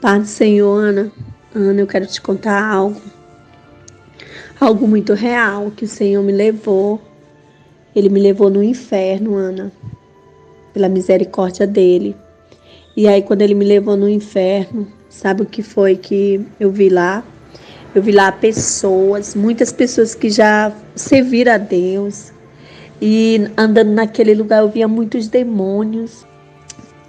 Paz do Senhor, Ana. Ana, eu quero te contar algo muito real que o Senhor me levou. Ele me levou no inferno, Ana, pela misericórdia dele. E aí, quando ele me levou no inferno, sabe o que foi que eu vi lá? Eu vi lá pessoas, muitas pessoas que já serviram a Deus. E andando naquele lugar, eu via muitos demônios.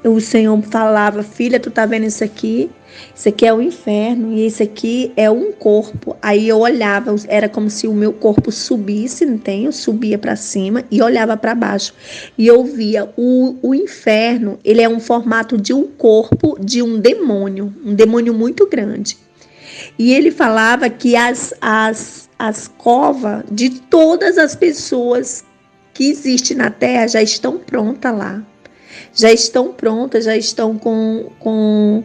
O Senhor falava: filha, tu tá vendo isso aqui? Isso aqui é o inferno e isso aqui é um corpo. Aí eu olhava, era como se o meu corpo subisse, não tem? Eu subia para cima e olhava para baixo. E eu via o inferno, ele é um formato de um corpo de um demônio muito grande. E ele falava que as covas de todas as pessoas que existem na terra já estão prontas lá. Já estão prontas, já estão com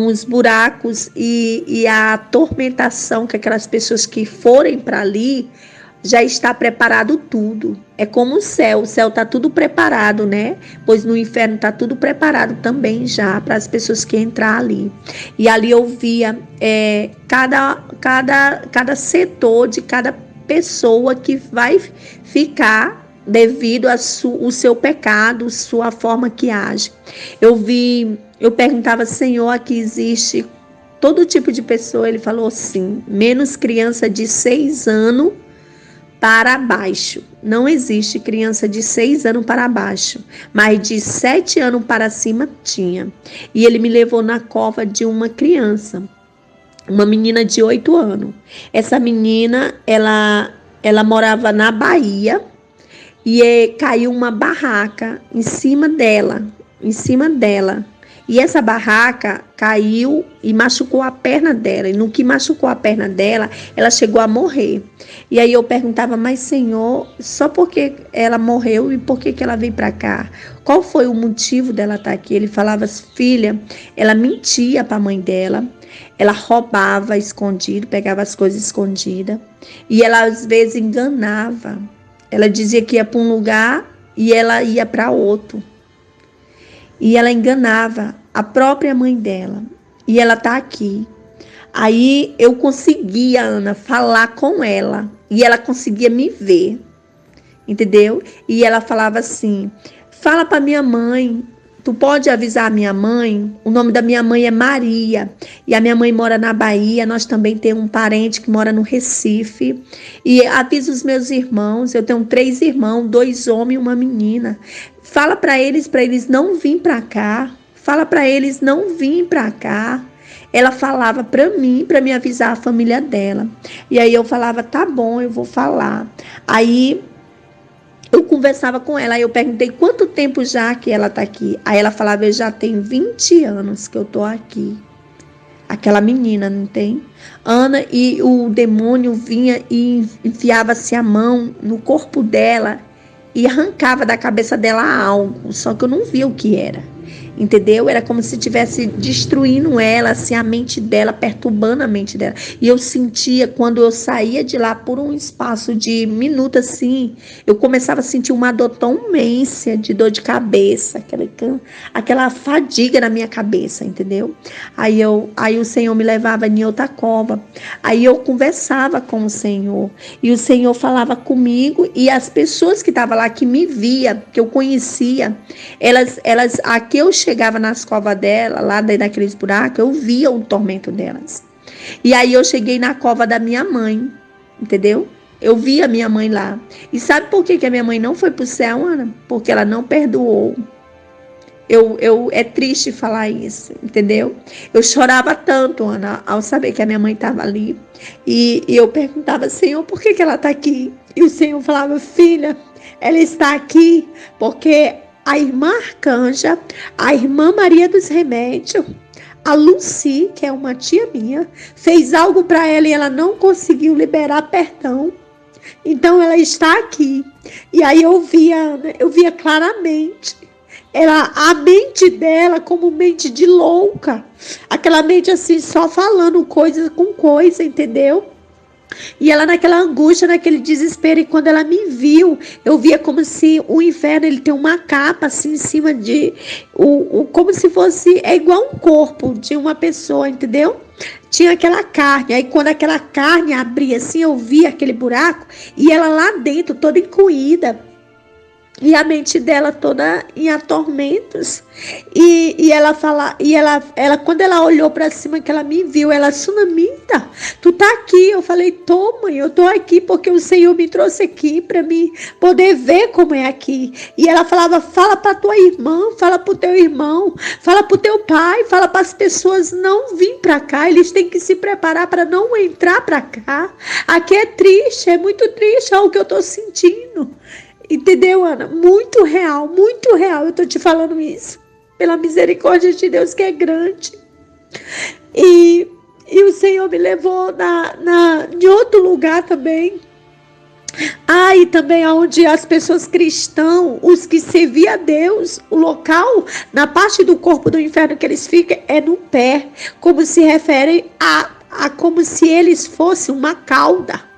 os buracos e a atormentação que aquelas pessoas que forem para ali, já está preparado tudo. É como o céu está tudo preparado, né? Pois no inferno está tudo preparado também já para as pessoas que entrar ali. E ali eu via cada setor de cada pessoa que vai ficar devido ao seu pecado, sua forma que age. Eu perguntava: Senhor, aqui existe todo tipo de pessoa? Ele falou sim, menos criança de 6 anos para baixo. Não existe criança de 6 anos para baixo, mas de 7 anos para cima tinha. E ele me levou na cova de uma criança, uma menina de 8 anos. Essa menina, ela morava na Bahia. E caiu uma barraca em cima dela. E essa barraca caiu e machucou a perna dela. E no que machucou a perna dela, ela chegou a morrer. E aí eu perguntava: mas Senhor, só porque ela morreu e por que ela veio para cá? Qual foi o motivo dela estar aqui? Ele falava: filha, ela mentia para a mãe dela. Ela roubava escondido, pegava as coisas escondidas. E ela às vezes enganava. Ela dizia que ia para um lugar e ela ia para outro. E ela enganava a própria mãe dela. E ela está aqui. Aí eu conseguia, Ana, falar com ela. E ela conseguia me ver. Entendeu? E ela falava assim: fala para minha mãe. Tu pode avisar a minha mãe? O nome da minha mãe é Maria. E a minha mãe mora na Bahia. Nós também temos um parente que mora no Recife. E avisa os meus irmãos. Eu tenho 3 irmãos, 2 homens e uma menina. Fala para eles não vir para cá. Fala para eles não vir para cá. Ela falava para mim avisar a família dela. E aí eu falava: tá bom, eu vou falar. Aí eu conversava com ela, aí eu perguntei quanto tempo já que ela está aqui. Aí ela falava: eu já tenho 20 anos que eu estou aqui. Aquela menina, não tem? Ana, e o demônio vinha e enfiava-se a mão no corpo dela e arrancava da cabeça dela algo, só que eu não via o que era. Entendeu? Era como se estivesse destruindo ela, assim, a mente dela, perturbando a mente dela. E eu sentia, quando eu saía de lá por um espaço de minuto, assim, eu começava a sentir uma dor tão imensa, de dor de cabeça, aquela fadiga na minha cabeça, entendeu? Aí o Senhor me levava em outra cova. Aí eu conversava com o Senhor. E o Senhor falava comigo, e as pessoas que estavam lá, que me via, que eu conhecia, elas aqui eu chegava nas covas dela, lá daqueles buracos, eu via o tormento delas. E aí eu cheguei na cova da minha mãe, entendeu? Eu vi a minha mãe lá. E sabe por que a minha mãe não foi pro céu, Ana? Porque ela não perdoou. É triste falar isso, entendeu? Eu chorava tanto, Ana, ao saber que a minha mãe estava ali. E eu perguntava: Senhor, por que ela está aqui? E o Senhor falava: filha, ela está aqui porque a irmã Arcanja, a irmã Maria dos Remédios, a Lucy, que é uma tia minha, fez algo para ela e ela não conseguiu liberar perdão. Então ela está aqui. E aí eu via claramente a mente dela como mente de louca. Aquela mente assim, só falando coisa com coisa, entendeu? E ela naquela angústia, naquele desespero, e quando ela me viu, eu via como se o inferno, ele tem uma capa assim em cima de, como se fosse, é igual um corpo de uma pessoa, entendeu? Tinha aquela carne, aí quando aquela carne abria assim, eu via aquele buraco, e ela lá dentro, toda encolhida, e a mente dela toda em atormentos. E ela fala, e ela quando ela olhou para cima, que ela me viu, ela: Sunamita, tu tá aqui? Eu falei: tô, mãe, eu tô aqui porque o Senhor me trouxe aqui para mim poder ver como é aqui. E ela falava: fala para tua irmã, fala pro teu irmão, fala pro teu pai, fala para as pessoas não vir para cá, eles têm que se preparar para não entrar para cá. Aqui é triste, é muito triste, olha o que eu tô sentindo. Entendeu, Ana? Muito real, eu tô te falando isso. Pela misericórdia de Deus, que é grande. E o Senhor me levou em outro lugar também. E também onde as pessoas cristãs, os que serviam a Deus, o local, na parte do corpo do inferno que eles ficam, é no pé. Como se refere a como se eles fossem uma cauda.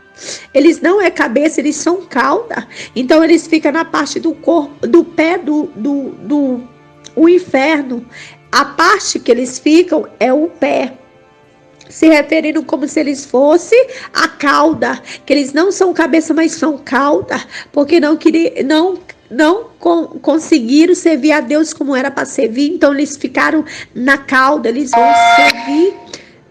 Eles não é cabeça, eles são cauda. Então eles ficam na parte do corpo, do pé o inferno. A parte que eles ficam é o pé, se referindo como se eles fossem a cauda, que eles não são cabeça, mas são cauda, porque não conseguiram servir a Deus como era para servir. Então eles ficaram na cauda. Eles vão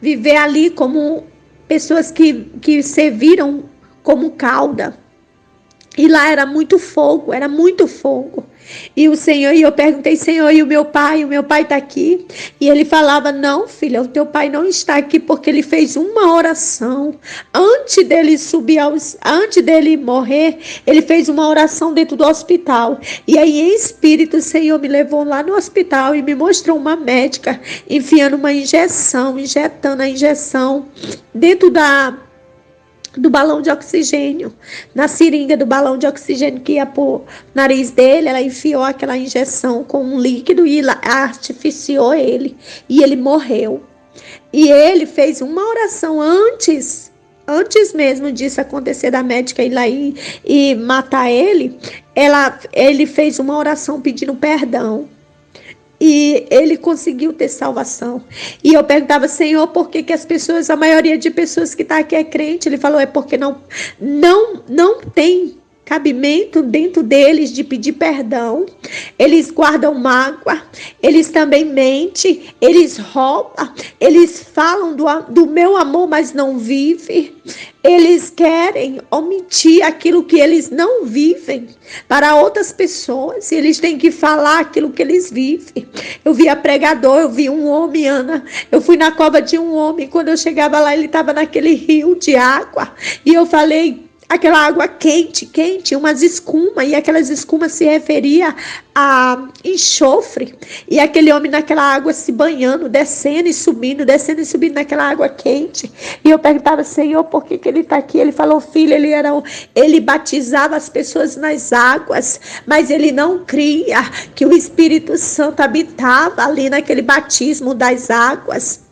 viver ali como pessoas que serviram como cauda. E lá era muito fogo, era muito fogo. E o Senhor, e eu perguntei: Senhor, e o meu pai está aqui? E ele falava: não, filha, o teu pai não está aqui, porque ele fez uma oração antes dele morrer. Ele fez uma oração dentro do hospital. E aí, em espírito, o Senhor me levou lá no hospital e me mostrou uma médica enfiando uma injetando a injeção dentro do balão de oxigênio, na seringa do balão de oxigênio que ia pro nariz dele. Ela enfiou aquela injeção com um líquido e artificiou ele, e ele morreu. E ele fez uma oração antes mesmo disso acontecer, da médica ir lá e matar ele. Ele fez uma oração pedindo perdão. E ele conseguiu ter salvação. E eu perguntava: Senhor, por que as pessoas, a maioria de pessoas que está aqui é crente? Ele falou: é porque não tem cabimento dentro deles de pedir perdão. Eles guardam mágoa, eles também mentem, eles roubam, eles falam do meu amor, mas não vivem. Eles querem omitir aquilo que eles não vivem para outras pessoas, e eles têm que falar aquilo que eles vivem. Eu via pregador, eu vi um homem, Ana, eu fui na cova de um homem, quando eu chegava lá, ele estava naquele rio de água, e eu falei: aquela água quente, umas escumas, e aquelas escumas se referia a enxofre, e aquele homem naquela água se banhando, descendo e subindo naquela água quente. E eu perguntava: Senhor, por que ele está aqui? Ele falou: filho, ele batizava as pessoas nas águas, mas ele não cria que o Espírito Santo habitava ali naquele batismo das águas.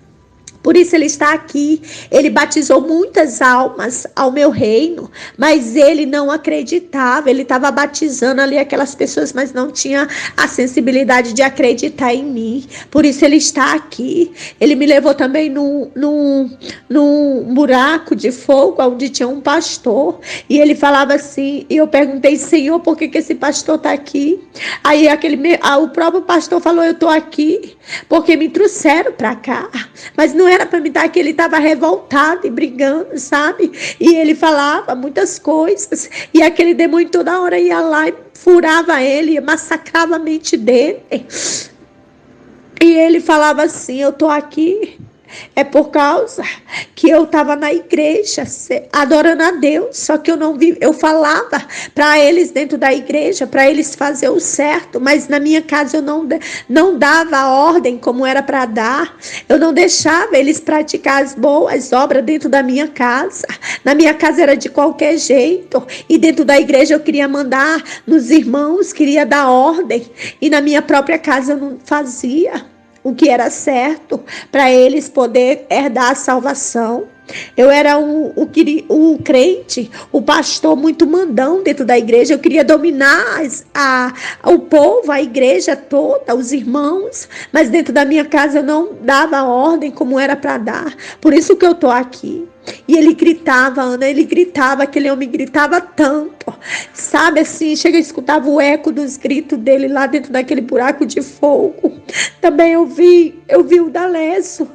Por isso ele está aqui. Ele batizou muitas almas ao meu reino, mas ele não acreditava. Ele estava batizando ali aquelas pessoas, mas não tinha a sensibilidade de acreditar em mim. Por isso ele está aqui. Ele me levou também num buraco de fogo, onde tinha um pastor, e ele falava assim, e eu perguntei: Senhor, por que esse pastor está aqui? Aí o próprio pastor falou: eu estou aqui porque me trouxeram para cá, mas não era para me estar aqui. Ele estava revoltado e brigando, sabe? E ele falava muitas coisas, e aquele demônio toda hora ia lá e furava ele, massacrava a mente dele. E ele falava assim: eu estou aqui é por causa que eu estava na igreja adorando a Deus, só que eu não vi. Eu falava para eles dentro da igreja, para eles fazer o certo, mas na minha casa eu não dava a ordem como era para dar. Eu não deixava eles praticar as boas obras dentro da minha casa. Na minha casa era de qualquer jeito, e dentro da igreja eu queria mandar nos irmãos, queria dar ordem, e na minha própria casa eu não fazia o que era certo para eles poder herdar a salvação. Eu era o crente, o pastor muito mandão dentro da igreja. Eu queria dominar o povo, a igreja toda, os irmãos. Mas dentro da minha casa eu não dava ordem como era para dar. Por isso que eu tô aqui. E ele gritava, Ana, aquele homem gritava tanto, sabe assim, chega a escutar o eco dos gritos dele lá dentro daquele buraco de fogo. Também eu vi o Dalécio.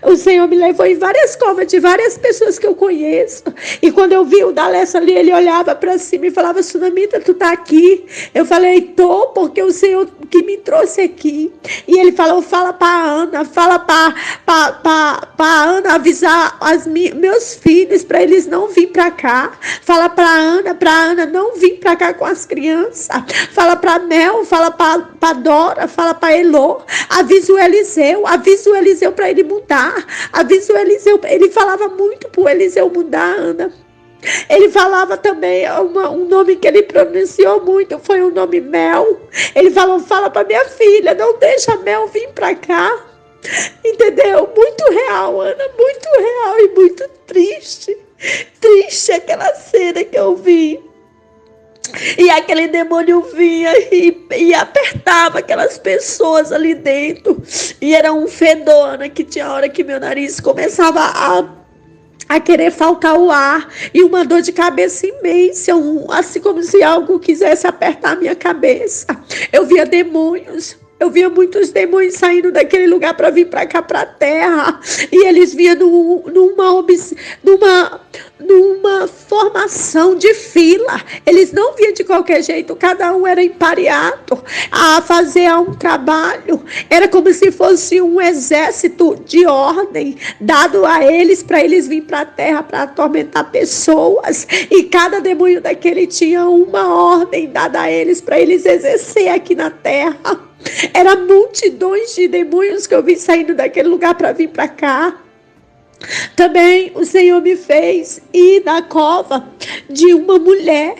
O Senhor me levou em várias covas de várias pessoas que eu conheço. E quando eu vi o Dalécio ali, ele olhava para cima e falava: Sunamita, tu tá aqui? Eu falei: tô, porque o Senhor que me trouxe aqui. E ele falou: fala para Ana, fala para Ana avisar meus filhos para eles não vir para cá. Fala para Ana não vir para cá com as crianças. Fala para Mel, fala para Dora, fala para Elô. Avisa o Eliseu para ele mudar. Avisa o Eliseu. Ele falava muito pro Eliseu mudar, Ana. Ele falava também um nome que ele pronunciou muito, foi o nome Mel. Ele falou: fala para minha filha, não deixa a Mel vir para cá. Entendeu? Muito real, Ana, muito real e muito triste. Triste aquela cena que eu vi. E aquele demônio vinha e apertava aquelas pessoas ali dentro. E era um fedor, Ana, que tinha hora que meu nariz começava a querer faltar o ar. E uma dor de cabeça imensa, assim como se algo quisesse apertar a minha cabeça. Eu via demônios. Eu via muitos demônios saindo daquele lugar para vir para cá, para a terra. E eles vinham numa formação de fila. Eles não vinham de qualquer jeito. Cada um era empareado a fazer um trabalho. Era como se fosse um exército de ordem dado a eles, para eles virem para a terra para atormentar pessoas. E cada demônio daquele tinha uma ordem dada a eles para eles exercer aqui na terra. Era multidões de demônios que eu vi saindo daquele lugar para vir para cá. Também o Senhor me fez ir na cova de uma mulher.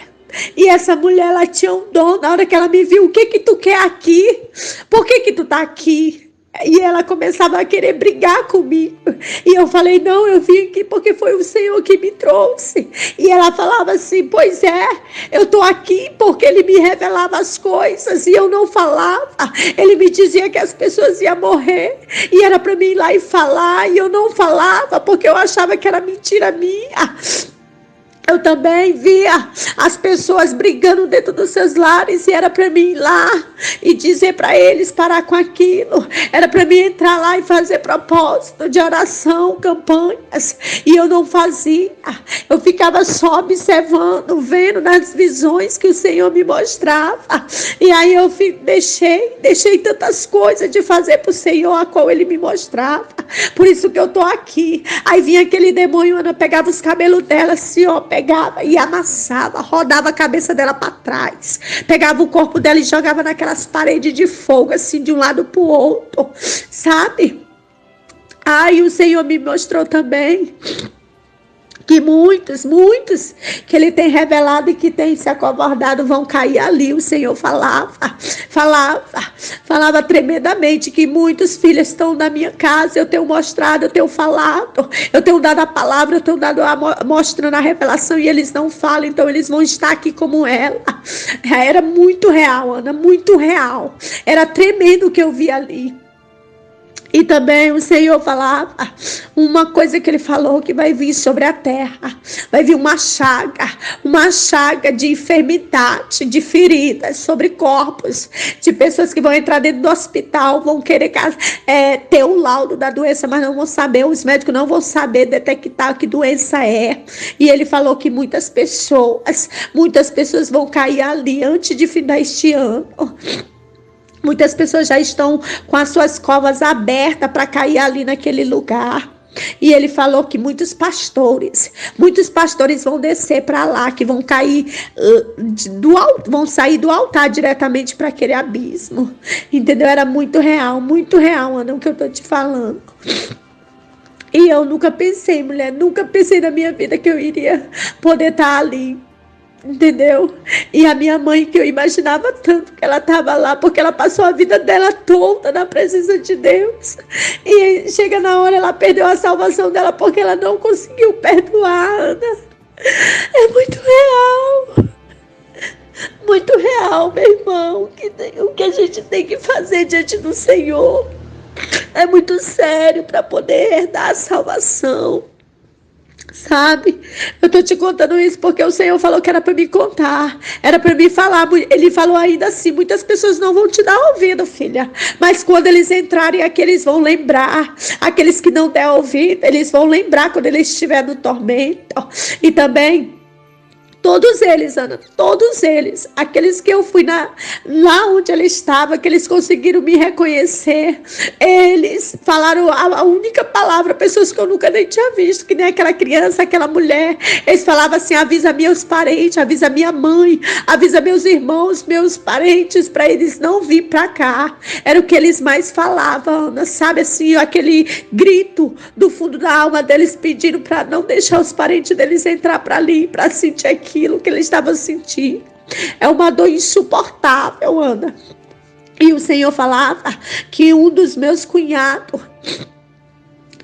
E essa mulher, ela tinha um dom. Na hora que ela me viu: o que tu quer aqui? Por que tu tá aqui? E ela começava a querer brigar comigo. E eu falei: não, eu vim aqui porque foi o Senhor que me trouxe. E ela falava assim: pois é, eu tô aqui porque ele me revelava as coisas e eu não falava. Ele me dizia que as pessoas iam morrer e era para mim ir lá e falar, e eu não falava porque eu achava que era mentira minha. Eu também via as pessoas brigando dentro dos seus lares e era para mim ir lá e dizer para eles parar com aquilo. Era para mim entrar lá e fazer propósito de oração, campanhas. E eu não fazia. Eu ficava só observando, vendo nas visões que o Senhor me mostrava. E aí eu deixei tantas coisas de fazer para o Senhor, a qual Ele me mostrava. Por isso que eu tô aqui. Aí vinha aquele demônio, Ana, pegava os cabelos dela assim, ó, pegava e amassava, rodava a cabeça dela para trás, pegava o corpo dela e jogava naquelas paredes de fogo, assim, de um lado para o outro, sabe? Aí o Senhor me mostrou também que muitos que Ele tem revelado e que tem se acovardado vão cair ali. O Senhor falava tremendamente que muitos filhos estão na minha casa. Eu tenho mostrado, eu tenho falado, eu tenho dado a palavra, eu tenho dado mostrando a revelação e eles não falam, então eles vão estar aqui como ela. Era muito real, Ana, muito real. Era tremendo o que eu vi ali. E também o Senhor falava uma coisa que Ele falou, que vai vir sobre a terra. Vai vir uma chaga de enfermidade, de feridas sobre corpos, de pessoas que vão entrar dentro do hospital, vão querer ter o laudo da doença, mas não vão saber, os médicos não vão saber detectar que doença é. E Ele falou que muitas pessoas vão cair ali antes de findar este ano. Muitas pessoas já estão com as suas covas abertas para cair ali naquele lugar. E Ele falou que muitos pastores vão descer para lá, que vão cair vão sair do altar diretamente para aquele abismo. Entendeu? Era muito real, Ana, o que eu estou te falando. E eu nunca pensei, mulher, nunca pensei na minha vida que eu iria poder estar ali. entendeu? E a minha mãe, que eu imaginava tanto que ela estava lá, porque ela passou a vida dela toda na presença de Deus. E chega na hora, ela perdeu a salvação dela porque ela não conseguiu perdoar, Ana. É muito real, meu irmão, o que a gente tem que fazer diante do Senhor. É muito sério para poder herdar a salvação. Sabe? Eu tô te contando isso porque o Senhor falou que era para me contar, era para me falar. Ele falou ainda assim: muitas pessoas não vão te dar ouvido, filha, mas quando eles entrarem aqui, eles vão lembrar. Aqueles que não der ouvido, eles vão lembrar quando eles estiverem no tormento. E também todos eles, Ana, todos eles, aqueles que eu fui lá onde ela estava, que eles conseguiram me reconhecer, eles falaram a única palavra, pessoas que eu nunca nem tinha visto, que nem aquela criança, aquela mulher, eles falavam assim: avisa meus parentes, avisa minha mãe, avisa meus irmãos, meus parentes, para eles não vir para cá. Era o que eles mais falavam, Ana, sabe assim, aquele grito do fundo da alma deles, pedindo para não deixar os parentes deles entrar para ali, para sentir aquilo que eles estavam sentindo. É uma dor insuportável, Ana. E o Senhor falava que um dos meus cunhados,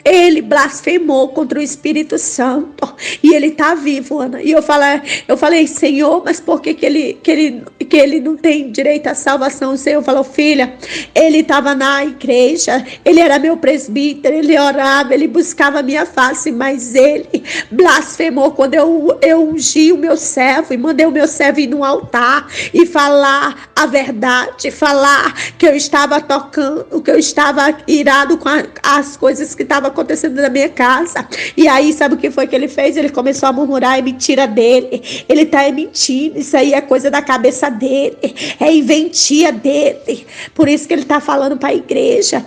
ele blasfemou contra o Espírito Santo. E ele está vivo, Ana. E eu falei: Senhor, mas por que ele não tem direito à salvação? O Senhor falou: filha, ele estava na igreja, ele era meu presbítero, ele orava, ele buscava a minha face, mas ele blasfemou quando eu ungi o meu servo e mandei o meu servo ir no altar e falar a verdade, falar que eu estava tocando, que eu estava irado com as coisas que estavam acontecendo na minha casa. E aí, sabe o que foi que ele fez? Ele começou a murmurar: é mentira dele, ele tá mentindo, isso aí é coisa da cabeça dele, é inventia dele, por isso que ele tá falando para a igreja.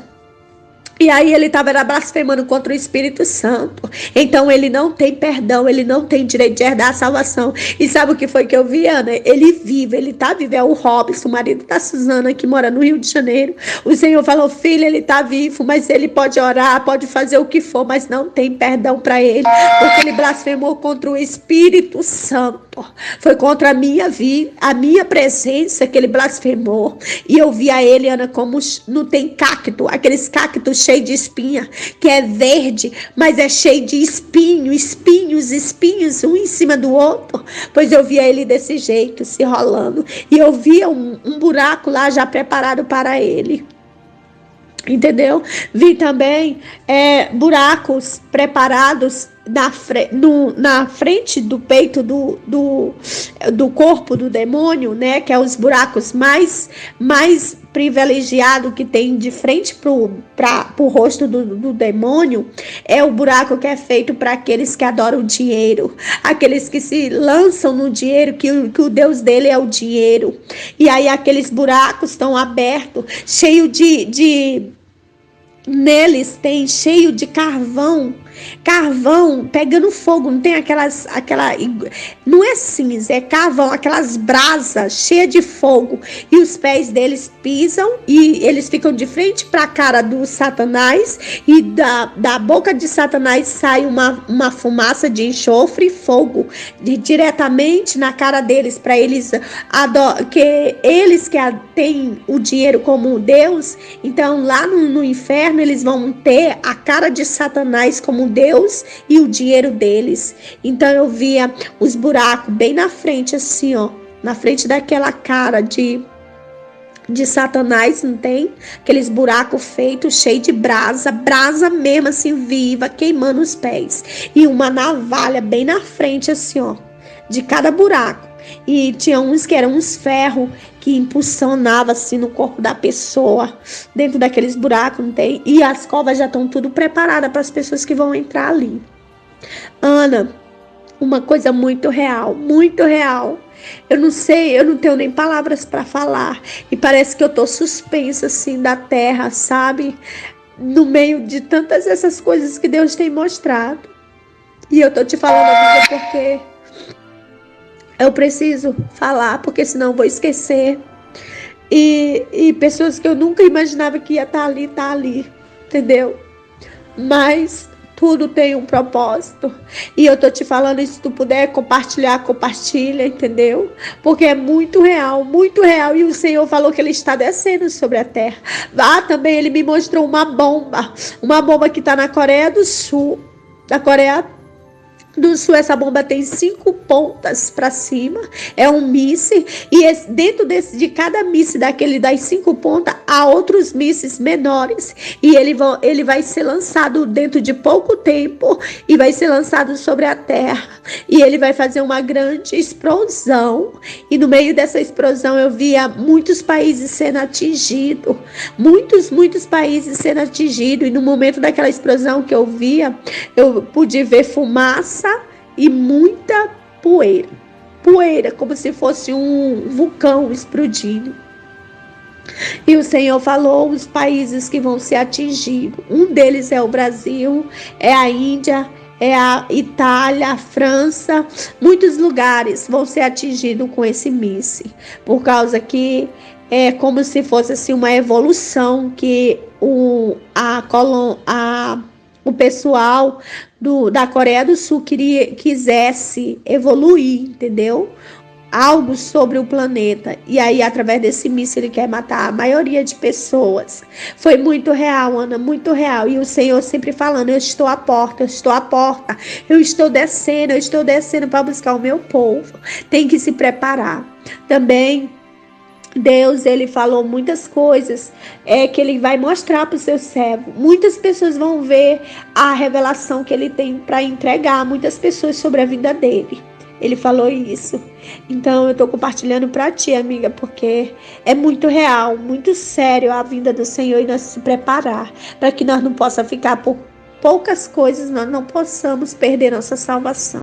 E aí ele estava blasfemando contra o Espírito Santo. Então ele não tem perdão, ele não tem direito de herdar a salvação. E sabe o que foi que eu vi, Ana? Ele vive, ele tá vivo. É o Robson, o marido da Suzana, que mora no Rio de Janeiro. O Senhor falou: filha, ele tá vivo, mas ele pode orar, pode fazer o que for, mas não tem perdão para ele, porque ele blasfemou contra o Espírito Santo. Foi contra a minha vida, a minha presença que ele blasfemou. E eu via ele, Ana, como não tem cacto, aqueles cactos cheio de espinha, que é verde, mas é cheio de espinhos, um em cima do outro. Pois eu via ele desse jeito, se rolando. E eu via um buraco lá já preparado para ele. Entendeu? Vi também buracos preparados na frente do peito do corpo do demônio, né? Que é os buracos mais privilegiado que tem de frente pro rosto do demônio. É o buraco que é feito para aqueles que adoram o dinheiro, aqueles que se lançam no dinheiro, que o Deus dele é o dinheiro. E aí aqueles buracos estão abertos, cheio neles tem cheio de carvão pegando fogo, não tem não é cinza, é carvão, aquelas brasas cheias de fogo, e os pés deles pisam, e eles ficam de frente para a cara do Satanás, e da boca de Satanás sai uma fumaça de enxofre e fogo diretamente na cara deles, para eles que têm o dinheiro como Deus. Então lá no inferno eles vão ter a cara de Satanás como Deus e o dinheiro deles. Então eu via os buracos bem na frente, assim, ó, na frente daquela cara de Satanás, não tem? Aqueles buracos feitos, cheio de brasa mesmo, assim, viva, queimando os pés. E uma navalha bem na frente, assim, ó, de cada buraco. E tinha uns que eram uns ferros que impulsionava assim no corpo da pessoa, dentro daqueles buracos, não tem? E as covas já estão tudo preparadas para as pessoas que vão entrar ali. Ana, uma coisa muito real, muito real. Eu não sei, eu não tenho nem palavras para falar. E parece que eu tô suspensa assim da terra, sabe? No meio de tantas essas coisas que Deus tem mostrado. E eu tô te falando, amiga, porque eu preciso falar, porque senão eu vou esquecer. E pessoas que eu nunca imaginava que ia estar ali, entendeu? Mas tudo tem um propósito. E eu tô te falando, se tu puder compartilhar, compartilha, entendeu? Porque é muito real, muito real. E o Senhor falou que Ele está descendo sobre a terra. Lá também Ele me mostrou uma bomba que está na Coreia do Sul. Da Coreia do Sul, essa bomba tem 5 pontas para cima, é um míssil, e dentro de cada míssil das 5 pontas, há outros mísseis menores, e ele vai ser lançado dentro de pouco tempo, e vai ser lançado sobre a terra, e ele vai fazer uma grande explosão, e no meio dessa explosão eu via muitos países sendo atingidos, muitos países sendo atingidos, e no momento daquela explosão que eu via, eu pude ver fumaça e muita poeira, como se fosse um vulcão explodindo. E o Senhor falou os países que vão ser atingidos. Um deles é o Brasil, é a Índia, é a Itália, a França. Muitos lugares vão ser atingidos com esse míssil, por causa que é como se fosse assim uma evolução que o pessoal da Coreia do Sul quisesse evoluir, entendeu? Algo sobre o planeta. E aí, através desse míssil, ele quer matar a maioria de pessoas. Foi muito real, Ana, muito real. E o Senhor sempre falando, eu estou à porta, eu estou descendo para buscar o meu povo. Tem que se preparar. Também Deus, Ele falou muitas coisas que Ele vai mostrar para o seu servo. Muitas pessoas vão ver a revelação que Ele tem para entregar. Muitas pessoas sobre a vida dele. Ele falou isso. Então eu estou compartilhando para ti, amiga, porque é muito real, muito sério a vinda do Senhor e nós se preparar para que nós não possamos ficar por poucas coisas, nós não possamos perder nossa salvação.